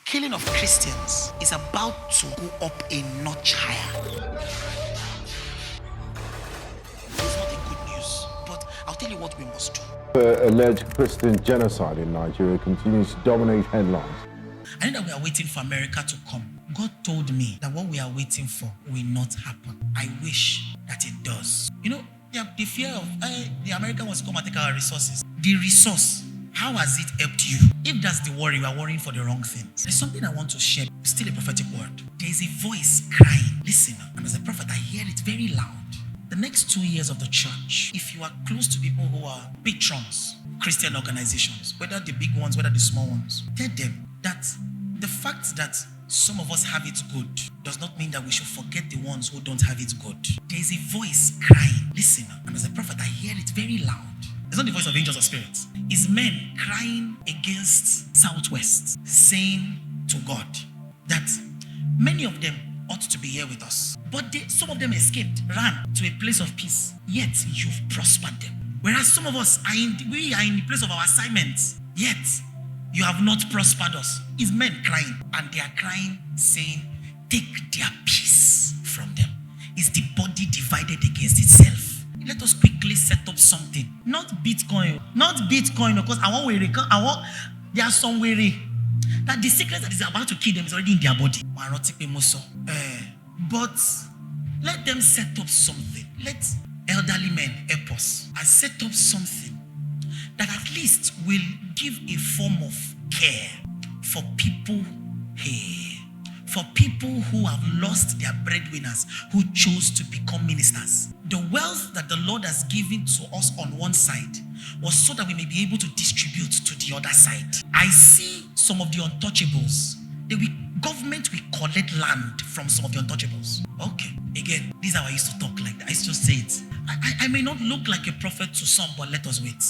killing of Christians is about to go up a notch higher. It's not a good news, but I'll tell you what we must do. Alleged Christian genocide in Nigeria continues to dominate headlines. I know that we are waiting for America to come. God told me that what we are waiting for will not happen. I wish that it does. You know, the fear of the American wants to come and take our resources. The resource, how has it helped you? If that's the worry, we are worrying for the wrong things. There's something I want to share. Still a prophetic word. There is a voice crying. Listen, and as a prophet, I hear it very loud. The next 2 years of the church, if you are close to people who are patrons, Christian organizations, whether the big ones, whether the small ones, tell them that the fact that some of us have it good does not mean that we should forget the ones who don't have it good. There is a voice crying. Listen, and as a prophet, I hear it very loud. It's not the voice of angels or spirits. It's men crying against Southwest, saying to God that many of them ought to be here with us. But some of them escaped, ran to a place of peace. Yet you've prospered them. Whereas some of us, we are in the place of our assignments. Yet you have not prospered us. It's men crying. And they are crying, saying, take their peace from them. It's the body divided against itself. Let us quickly set up something. Not Bitcoin, because there are some way that the secret that is about to kill them is already in their body. But let them set up something. Let elderly men help us and set up something that at least will give a form of care for people for people who have lost their breadwinners, who chose to become ministers. The wealth that the Lord has given to us on one side was so that we may be able to distribute to the other side. I see some of the untouchables. Government will collect land from some of the untouchables. Okay, again, this is how I used to talk like that. I used to say it. I may not look like a prophet to some, but let us wait.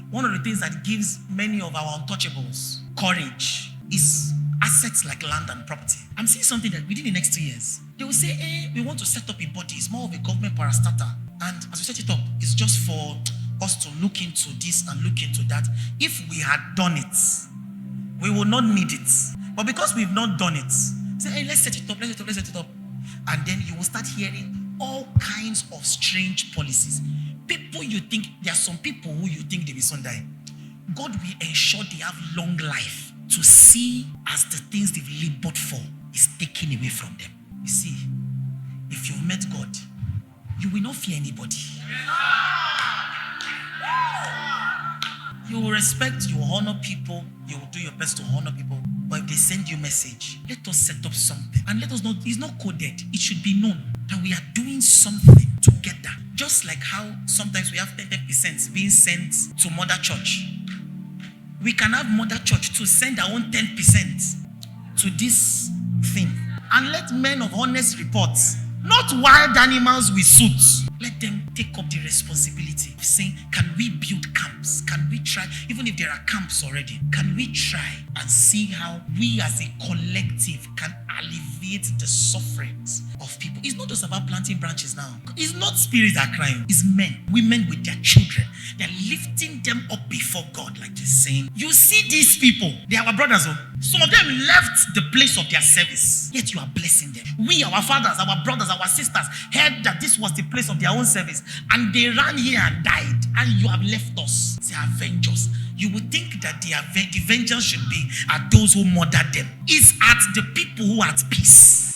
One of the things that gives many of our untouchables courage is assets like land and property. I'm seeing something that within the next 2 years, they will say, we want to set up a body. It's more of a government parastatal. And as we set it up, it's just for us to look into this and look into that. If we had done it, we will not need it. But because we've not done it, say, let's set it up. And then you will start hearing all kinds of strange policies. People you think, there are some people who you think they will soon die. God will ensure they have long life to see as the things they've labored for is taken away from them. You see, if you've met God, you will not fear anybody. You will respect, you will honor people, you will do your best to honor people. But if they send you a message, let us set up something. And let us know, it's not coded. It should be known that we are doing something together. Just like how sometimes we have 10% being sent to Mother Church. We can have Mother Church to send our own 10% to this thing. And let men of honest reports, not wild animals with suits, let them take up the responsibility of saying, can we build camps? Can we try, even if there are camps already, can we try and see how we as a collective can alleviate the sufferings of people? It's not just about planting branches now. It's not spirits that are crying. It's men, women with their children. They're lifting them up before God, like they're saying, you see these people, they are our brothers. Some of them left the place of their service, yet you are blessing them. We, our fathers, our brothers, our sisters, heard that this was the place of their own service, and they ran here and died, and you have left us. They are avengers. You would think that the vengeance should be at those who murdered them. It's at the people who are at peace.